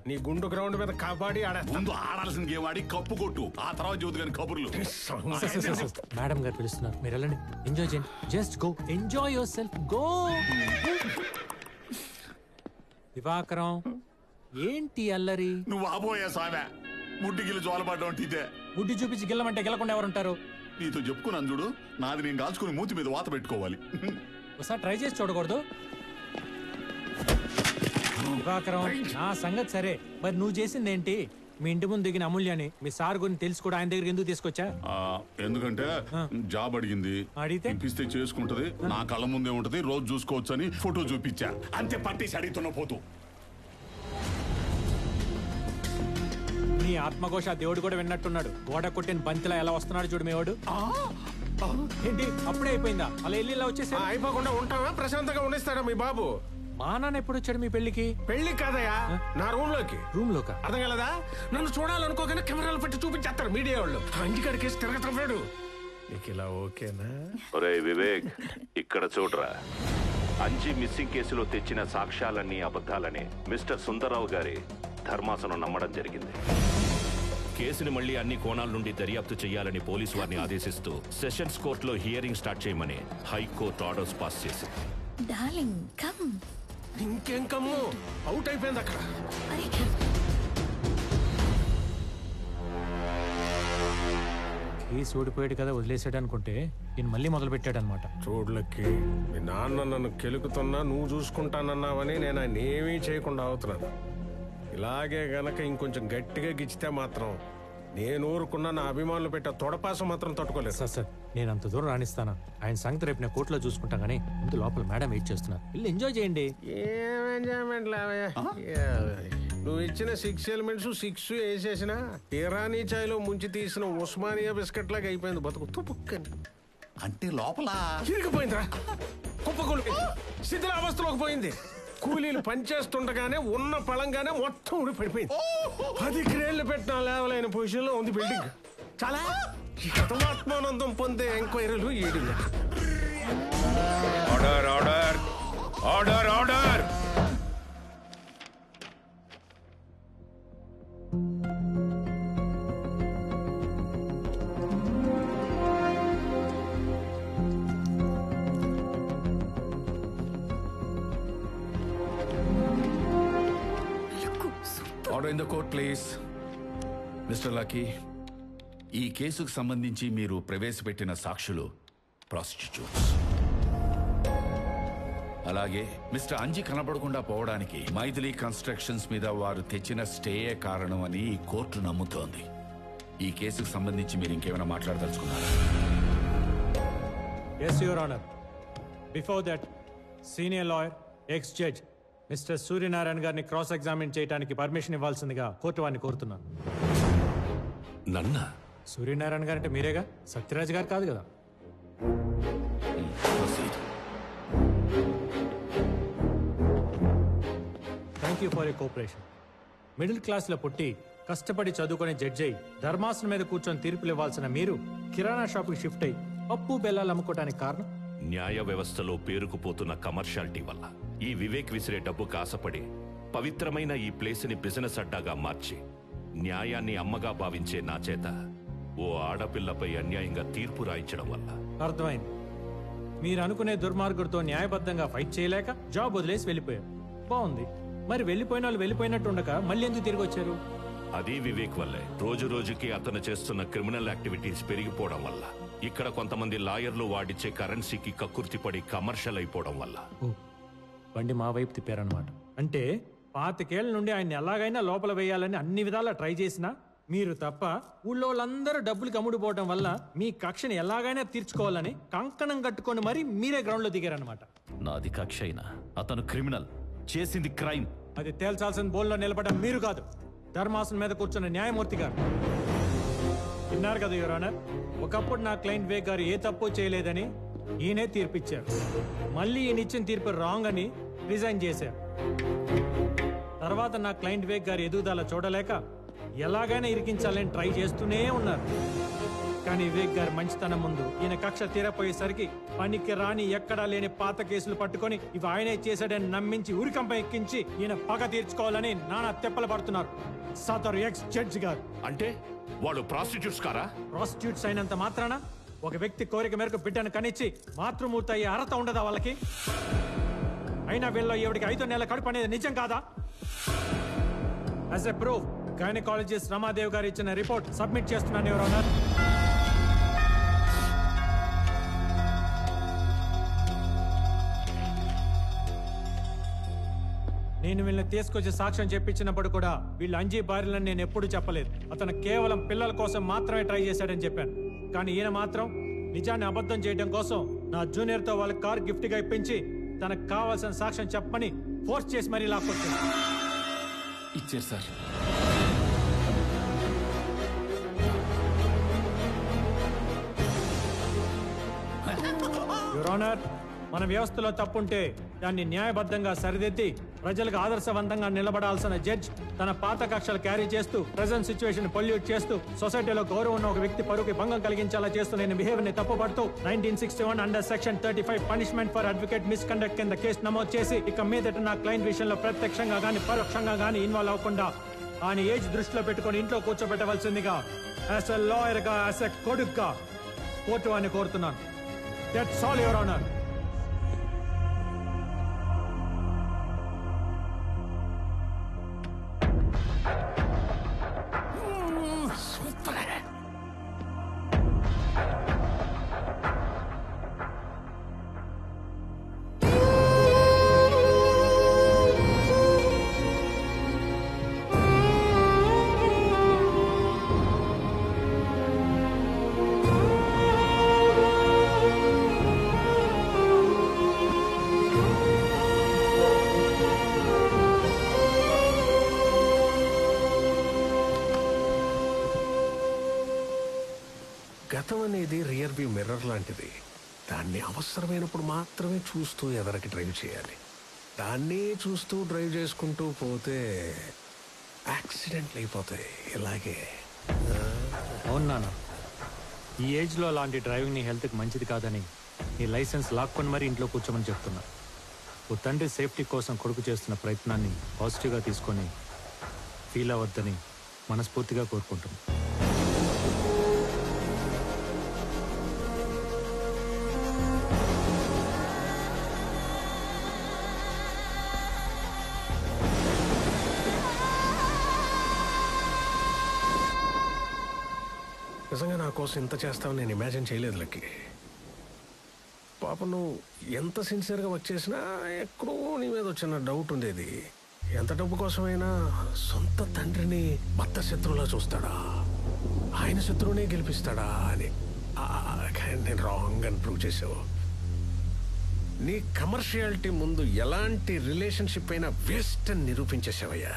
నీ గుండు గ్రౌండ్ మీద కబడ్డీ ముందు ఆడాల్సిన గేమ్ ఆడి కప్పు కొట్టు, ఆ తర్వాత జ్యోతి గారి కబుర్లు. మేడం గారు పిలుస్తున్నారు, మీరు వెళ్ళండి. ఎంజాయ్ చేయండి, just go, enjoy your self, go. Divakaram, ఏంటి అల్లరి? నువ్వు ఆబోయే సామె, ముడ్డిగిల్లు జోలపడ్డం ఇదే. గుడ్డి చూపించి గిల్లమంటే గెలకుండా ఎవరుంటారు? నీతో చెప్పుకున్నాను చూడు, నాది నేను కాల్చుకుని మూతి మీద వాత పెట్టుకోవాలి. ఒకసారి ట్రై చేసి చూడకూడదు? దివాకరం, నా సంగతి సరే, మరి నువ్వు చేసింది ఏంటి? మీ ఇంటి ముందు దిగిన అమూల్యాన్ని మీ సార్ గురించి తెలుసు కూడా ఆయన దగ్గరికి ఎందుకు తీసుకొచ్చా? ఎందుకంటే జాబ్ అడిగింది, అడిగితే ఇప్పిస్తే చేసుకుంటది, నా కళ్ళ ముందే ఉంటది, రోజు చూసుకోవచ్చు అని ఫోటో చూపించా, అంతే. పట్టేసి అడుగుతున్న పోతూ. నీ ఆత్మఘోష దేవుడు కూడా విన్నట్టున్నాడు. గోడ కొట్టిన బంతిలా ఎలా వస్తున్నాడు చూడు మేవాడు. ఏంటి అప్పుడే అయిపోయిందా? అలా వెళ్ళి ఇలా వచ్చేసి అయిపోకుండా ఉంటావా? ప్రశాంతంగా ఉండేస్తాడా మీ బాబు? మా నాన్న ఎప్పుడు వచ్చాడు మీ పెళ్లికి? పెళ్లి కాదయా, నా రూమ్ లోకి. రూమ్ లోకా? అర్థం కలదా? నన్ను చూడాలనుకోగానే కెమెరాలు పెట్టి చూపించేస్తారు మీడియా వాళ్ళు. అంజికాడికేసి తిరగతాడు. నీకు ఇలా ఓకేనా? ఒరే వివేక్, ఇక్కడ చూడరా. అంజి మిస్సింగ్ కేసులో తెచ్చిన సాక్ష్యాలన్నీ అబద్ధాలని మిస్టర్ సుందరరావు గారి ధర్మాసనం నమ్మడం జరిగింది. కేసుని మళ్లీ అన్ని కోణాల నుండి దర్యాప్తు చేయాలని పోలీసు వారిని ఆదేశిస్తూ సెషన్స్ కోర్టులో హియరింగ్ స్టార్ట్ చేయమని హైకోర్టు ఆర్డర్స్ పాస్ చేసింది. Darling come. ఇంకేం కమ్ము, అవుట్ అయిపోయింది అక్కడ. కేసు ఓడిపోయాడు కదా వదిలేసాడు అనుకుంటే ఈయన మళ్ళీ మొదలు పెట్టాడు అనమాట. చూడలకి మీ నాన్న నన్ను కెలుకుతున్నా నువ్వు చూసుకుంటానన్నావని నేను ఆయన ఏమీ చేయకుండా అవుతున్నాను. ఇలాగే గనక ఇంకొంచెం గట్టిగా గిచ్చితే మాత్రం నేను ఊరుకున్నా నా అభిమానులు పెట్టే తొడపాసం మాత్రం తట్టుకోలేదు. సార్ నేను అంత దూరం రాణిస్తాను. ఆయన సంగతి రేపు నేను కోర్టులో చూసుకుంటాను కానీ ముందు లోపల మేడం వెయిట్ చేస్తున్నారు. వెళ్ళి ఎంజాయ్ చేయండి. ఏం ఎంజాయ్మెంట్ లావయ్యా? నువ్వు ఇచ్చిన 6 ఎలిమెంట్స్ 6 వేసేసిన ఇరానీ చాయ్లో ముంచి తీసిన ఉస్మానియా బిస్కెట్ లాగా అయిపోయింది బతుకు. తుపుక్కని అంటే లోపల తిరిగిపోయిందిరా, కుప్పకొల్లు శిథిలావస్థలోకి పోయింది. కూలీలు పనిచేస్తుండగానే ఉన్న పళంగానే మొత్తం ఊడి పడిపోయింది. 10 క్రేళ్లు పెట్టిన లేవలైన పొజిషన్ లో ఉంది బిల్డింగ్. చాలా ఆత్మానందం పొందే ఎంక్వైరీలు ఏడు. Order order order order. Order in the court please. Mister lucky, ఈ కేసుకు సంబంధించి మీరు ప్రవేశపెట్టిన సాక్షులు ప్రాస్టిట్యూట్స్. అలాగే మిస్టర్ అంజి కనబడకుండా పోవడానికి మైథిలి కన్స్ట్రక్షన్స్ మీద వారు తెచ్చిన స్టేయే కారణం అని ఈ కోర్టు నమ్ముతోంది. ఈ కేసుకు సంబంధించి మీరు ఇంకేమైనా మాట్లాడదలుచుకున్నారా? Yes your honour. Before that senior lawyer ex judge mister Suryanarayana గారిని క్రాస్ ఎగ్జామిన్ చేయడానికి పర్మిషన్ ఇవ్వాల్సిందిగా కోర్టు వారిని కోరుతున్నాను. నన్నా? సూర్యనారాయణ గారు అంటే మీరేగా, సత్యరాజ్ గారు కాదు కదా? Thank you for you cooperation. Middle క్లాస్లో పుట్టి కష్టపడి చదువుకునే జడ్జి అయి ధర్మాసనం మీద కూర్చొని తీర్పులు ఇవ్వాల్సిన మీరు కిరాణా షాప్కి షిఫ్ట్ అయి పప్పు బెల్లాలు అమ్ముకోవడానికి కారణం? న్యాయ వ్యవస్థలో పేరుకుపోతున్న కమర్షియాలిటీ వల్ల ఈ వివేక్ విసిరే డబ్బుకు ఆశపడి పవిత్రమైన ఈ ప్లేస్ని బిజినెస్ అడ్డాగా మార్చి న్యాయాన్ని అమ్మగా భావించే నా చేత ఓ ఆడపిల్లపై అన్యాయంగా తీర్పు రాయించడం వల్ల. అర్థమైంది. మీరు అనుకునే దుర్మార్గుడితో న్యాయబద్ధంగా ఫైట్ చేయలేక జాబ్ వదిలేసి వెళ్ళిపోయారు. బాగుంది. మరి వెళ్ళిపోయిన వాళ్ళు వెళ్ళిపోయినట్టు ఉండక మళ్ళీ ఎందుకు తిరిగి వచ్చారు? అది వివేక్ వల్లే. రోజు రోజుకి అతను చేస్తున్న క్రిమినల్ యాక్టివిటీస్ పెరిగిపోవడం వల్ల, ఇక్కడ కొంతమంది లాయర్లు వాడిచ్చే కరెన్సీకి కక్కుర్తిపడి కమర్షియల్ అయిపోవడం వల్ల. బండి మా వైపు తిప్పారనమాట. అంటే 25 ఏళ్ల నుండి ఆయన ఎలాగైనా లోపల వేయాలని అన్ని విధాలా ట్రై చేసినా మీరు తప్ప ఊళ్ళో వాళ్ళందరూ డబ్బులు కమ్ముడిపోవడం వల్ల మీ కక్షని ఎలాగైనా తీర్చుకోవాలని కంకణం కట్టుకొని మరి మీరే గ్రౌండ్ లో దిగారనమాట. నాది కక్ష అయినా అతను క్రిమినల్, చేసింది క్రైమ్. అది తేల్చాల్సిన బోల్లో నిలబడడం మీరు కాదు, ధర్మాసనం మీద కూర్చున్న న్యాయమూర్తి గారు. విన్నారు కదా యువర్ ఆనర్, ఒకప్పుడు నా క్లయింట్ వేగ్ గారు ఏ తప్పు చేయలేదని ఈయనే తీర్పిచ్చారు. మళ్ళీ ఈయన ఇచ్చిన తీర్పు రాంగ్ అని రిజైన్ చేశారు. తర్వాత నా క్లయింట్ వేగ్ గారి ఎదుగుదల చూడలేక ఎలాగైనా ఇరికించాలని ట్రై చేస్తూనే ఉన్నారు. కానీ వివేక్ గారి మంచితనం ముందు ఈయన కక్ష తీరపోయేసరికి పనికి రాని ఎక్కడా లేని పాత కేసులు పట్టుకొని ఇవి ఆయనే చేశాడని నమ్మించి ఉరికంప ఎక్కించి ఈయన పగ తీర్చుకోవాలని నానా తెప్పలు పడుతున్నారు సదరు ఎక్స్ జడ్జి గారు. అంటే వాళ్ళు ప్రాస్టిట్యూట్స్ కారా? ప్రాస్టిట్యూట్స్ అయినంత మాత్రాన ఒక వ్యక్తి కోరిక మేరకు బిడ్డను కనిచ్చి మాతృమూర్తి అయ్యే అర్హత ఉండదా వాళ్ళకి? అయినా వీళ్ళలో ఎవడికి 5 నెలల కడుపు అనేది నిజం కాదా? As a proof gynaecologist Ramadev గారు ఇచ్చిన రిపోర్ట్ సబ్మిట్ చేస్తున్నాను యువర్ ఆనర్. నేను వీళ్ళని తీసుకొచ్చి సాక్ష్యం చెప్పించినప్పుడు కూడా వీళ్ళు అంజీ భార్యలని నేను ఎప్పుడు చెప్పలేదు. అతను కేవలం పిల్లల కోసం మాత్రమే ట్రై చేశాడని చెప్పాను. కానీ ఈయన మాత్రం నిజాన్ని అబద్ధం చేయడం కోసం నా జూనియర్తో వాళ్ళ కార్ గిఫ్ట్గా ఇప్పించి తనకు కావాల్సిన సాక్ష్యం చెప్పమని ఫోర్స్ చేసి మరీ లాక్కొచ్చింది. ఇచ్చారు సార్. యువర్ ఆనర్, మన వ్యవస్థలో తప్పుంటే దాన్ని న్యాయబద్ధంగా సరిదిద్ది ప్రజలకు ఆదర్శవంతంగా నిలబడాల్సిన జడ్జ్ తన పాత కక్షలు క్యారీ చేస్తూ ప్రెజెంట్ సిచ్యువేషన్ పొల్యూట్ చేస్తూ సొసైటీలో గౌరవం ఉన్న ఒక వ్యక్తి పరువుకి భంగం కలిగించేలా చేస్తూ నేను బిహేవియర్ ని తప్పుపడుతూ 1961 under section 35 punishment for advocate misconduct కింద కేసు నమోదు చేసి ఇక మీదట నా క్లయింట్ విషయంలో ప్రత్యక్షంగా గానీ పరోక్షంగా గానీ ఇన్వాల్వ్ అవ్వకుండా ఆయన ఏజ్ దృష్టిలో పెట్టుకుని ఇంట్లో కూర్చోబెట్టవలసిందిగా యాజ్ ఎ లాయర్ గా యాజ్ ఎ కొడుగ్గా కోర్టు అని కోరుతున్నాను. That's all your honour. గతం అనేది రియర్ వ్యూ మిర్రర్ లాంటిది. దాన్ని అవసరమైనప్పుడు మాత్రమే చూస్తూ ఎదరికి డ్రైవ్ చేయాలి. దాన్ని చూస్తూ డ్రైవ్ చేసుకుంటూ పోతే యాక్సిడెంట్లు అయిపోతాయి. ఇలాగే అవును నాన్న, ఈ ఏజ్లో అలాంటి డ్రైవింగ్ నీ హెల్త్కి మంచిది కాదని నీ లైసెన్స్ లాక్కొని మరీ ఇంట్లో కూర్చోమని చెప్తున్నా. ఓ తండ్రి సేఫ్టీ కోసం కొడుకు చేస్తున్న ప్రయత్నాన్ని పాజిటివ్గా తీసుకొని ఫీల్ అవ్వద్దని మనస్ఫూర్తిగా కోరుకుంటున్నాను. నిజంగా నా కోసం ఇంత చేస్తావని నేను ఇమాజిన్ చేయలేదు లక్కి. పాప నువ్వు ఎంత సిన్సియర్గా వర్క్ చేసినా ఎక్కడో నీ మీద వచ్చిన డౌట్ ఉండేది. ఎంత డబ్బు కోసమైనా సొంత తండ్రిని భర్త శత్రువులా చూస్తాడా, ఆయన శత్రువునే గెలిపిస్తాడా అని. నేను రాంగ్ అని ప్రూవ్ చేసావు. నీ కమర్షియాలిటీ ముందు ఎలాంటి రిలేషన్షిప్ అయినా వేస్ట్ అని నిరూపించేసావయ్యా.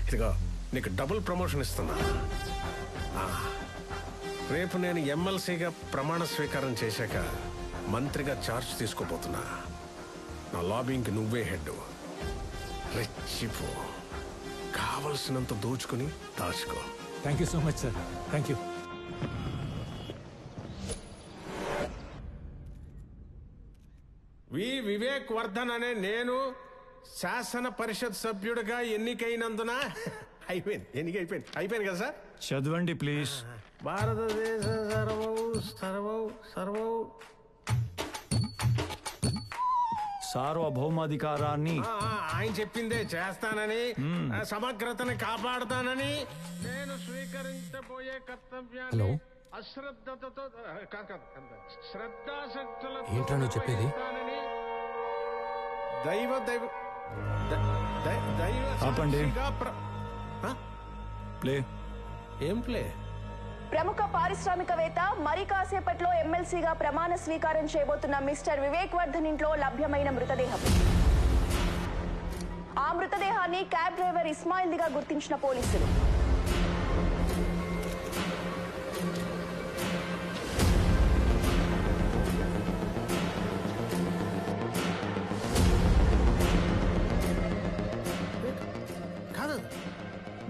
ఇదిగో నీకు డబుల్ ప్రమోషన్ ఇస్తున్నా. రేపు నేను ఎమ్మెల్సీగా ప్రమాణ స్వీకారం చేశాక మంత్రిగా ఛార్జ్ తీసుకోబోతున్నా. నా లాబింగ్కి నువ్వే హెడ్. రెచ్చిపో, కావలసినంత దోచుకుని దాచుకో. Thank you so much sir. Thank you. Vivek Vardhan అనే నేను శాసన పరిషత్ సభ్యుడిగా ఎన్నికైనందున అయిపోయింది కదా సార్. చదవండి ప్లీజ్. భారతదేశ సర్వౌ సార్వభౌమాధికారాన్ని ఆయన చెప్పిందే చేస్తానని, సమగ్రతని కాపాడుతానని, నేను స్వీకరించబోయే కర్తవ్యాన్ని అశ్రద్ధతో శ్రద్ధాశక్తులతో ఏంట్రా నువ్వు చెప్పేది? దైవ ఆపండి. ప్లే. ఏం ప్లే? ప్రముఖ పారిశ్రామికవేత్త మరి కాసేపట్లో ఎమ్మెల్సీగా ప్రమాణ స్వీకారం చేయబోతున్న మిస్టర్ వివేక్ వర్ధన్ ఇంట్లో లభ్యమైన మృతదేహం. ఆ మృతదేహాన్ని క్యాబ్ డ్రైవర్ ఇస్మాయిల్దిగా గుర్తించిన పోలీసులు.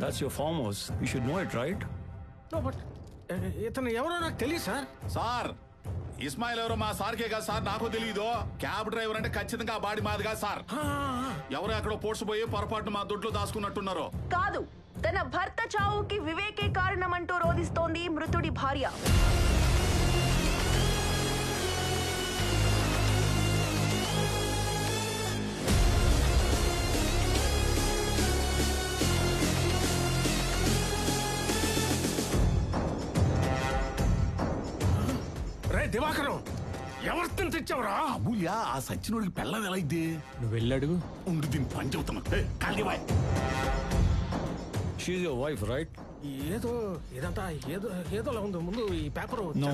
That's your farmhouse. You should know it, right? No, but ఇతను ఎవరో నాకు తెలియదు సార్. సార్ ఇస్మాయిల్ ఎవరో మా సార్కే కాదు సార్, నాకు తెలియదు. క్యాబ్ డ్రైవర్ అంటే ఖచ్చితంగా ఆ బాడీ మాది కాదు సార్. ఎవరో ఎక్కడో పోడ్చిపోయి పొరపాటు మా దొడ్లో దాచుకున్నట్టున్నారు. కాదు, తన భర్త చావుకి వివేకే కారణమంటూ రోధిస్తోంది మృతుడి భార్య. దివాకరం ఎవరిని తెచ్చావురా? అమూల్య ఆ సచ్చినోడికి పెళ్ళం ఎలా ఇద్ది? నువ్వు వెళ్ళడుగు. ఉండు దీన్ని పని చెబుతాను. She's your wife, right? ఏదో ఇదంతా ఏదోలా ఉంది. ముందు ఈ paper. No.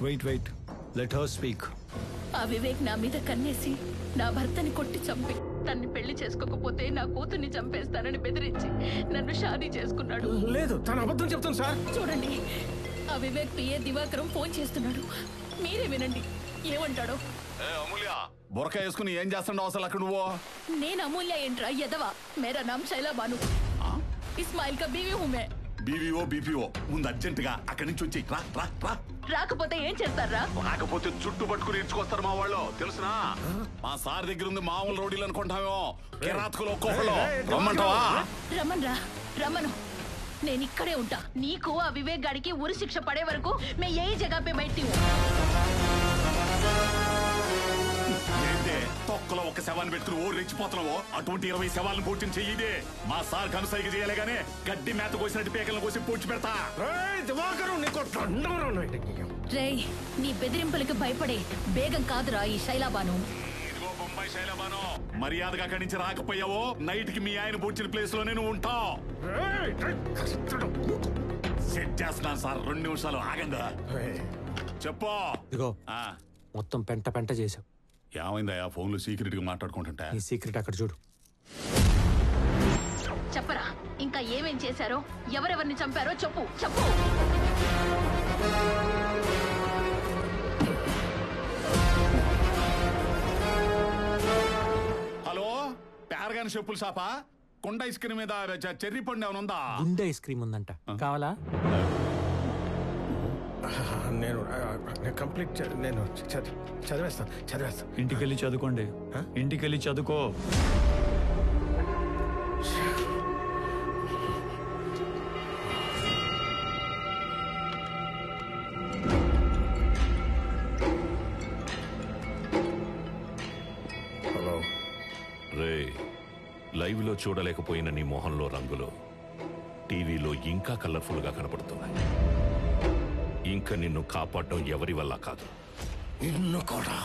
Wait. Let her speak. ఆ వివేక్ నా మీద కన్నేసి నా భర్తని కొట్టి చంపి తన్ని పెళ్లి చేసుకోకపోతే నా కూతుర్ని చంపేస్తానని బెదిరించి నన్ను షాదీ చేసుకున్నాడు. లేదు, తన అబద్ధం చెప్తాను సార్. చూడండి, ఆ వివేక్ పిఏ దివాకరం ఫోన్ చేస్తున్నాడు. మీరే వినండి ఏమంటాడో. అమూల్య బొరక వేసుకుని ఏం చేస్తాడు అసలు అక్కడ నువ్వు? నేను అమూల్య ఏంట్రా ఎదవా? మేరా నామ్ శైలా బాను. ఇస్మాయిల్ కా బీవీ హూ మే. బీపీఓ ముందు అర్జెంట్ గా అక్కడి నుంచి వచ్చి రా. రాకపోతే ఏం చేస్తారా? రాకపోతే చుట్టు పట్టుకుని ఇచ్చుకొస్తారు మా వాళ్ళు, తెలుసునా? మా సార్ దగ్గర ఉంది మామూలు రోడీలు అనుకుంటామేమో, కిరాతకులు ఒక్కొక్కళ్ళు. రమ్మంటావా? రమ్మను. నేను ఇక్కడే ఉంటా. నీకు ఆ వివేక్ గాడికి ఉరి శిక్ష పడే వరకు మే ఏ జగह पे बैठी हूं. ఏంటే తొక్కలో ఒక శవాన్ని పెట్టుకుని ఓ రెచ్చిపోతున్నావో? అటువంటి 20 శవాలను పూడ్చిన చెయ్యిదే. మా సార్ కనుసైగ చేయలే గానీ గడ్డి మేత కోసినట్టు పేకలను కోసి పూడ్చి పెడతా. దివాకరం నీకు దండం. రేయ్, నీ బెదిరింపులకు భయపడే బేగం కాదురా ఈ శైలాబాను. బొంబాయి శైలబాను, మర్యాదగా అక్కడి నుంచి రాకపోయావో నైట్ కి మీ ఆయన పూడ్చిన ప్లేస్ లోనే నువ్వు ఉంటావు. సెట్ చేస్తున్నాను సార్, 2 నిమిషాలు ఆగండి. చెప్పు. ఇదిగో మొత్తం పెంట చేసావు. ఏమైందయ్యా? ఫోన్ లో సీక్రెట్ గా మాట్లాడుకుంటుంటా. ఈ సీక్రెట్ అక్కడ చూడు. చెప్పరా, ఇంకా ఏమేం చేశారో, ఎవరెవరిని చంపారో చెప్పు. హలో, ప్యారగాన్ చెప్పులు షాపా? కొండ ఐస్ క్రీమ్ మీద చెర్రీ పండు ఏమైనా ఉందా? గుండె ఐస్ క్రీమ్ ఉందంట, కావాలా? నేను కంప్లీట్ నేను చదివేస్తాను. ఇంటికెళ్ళి చదువుకోండి. ఇంటికెళ్ళి చదువుకో. హలో. రే, లైవ్ లో చూడలేకపోయిన నీ మొహంలో రంగులు టీవీలో ఇంకా కలర్ఫుల్ గా కనపడుతున్నాయి. ఇంకా నిన్ను కాపాడడం ఎవరి వల్ల కాదు. నిన్ను కూడా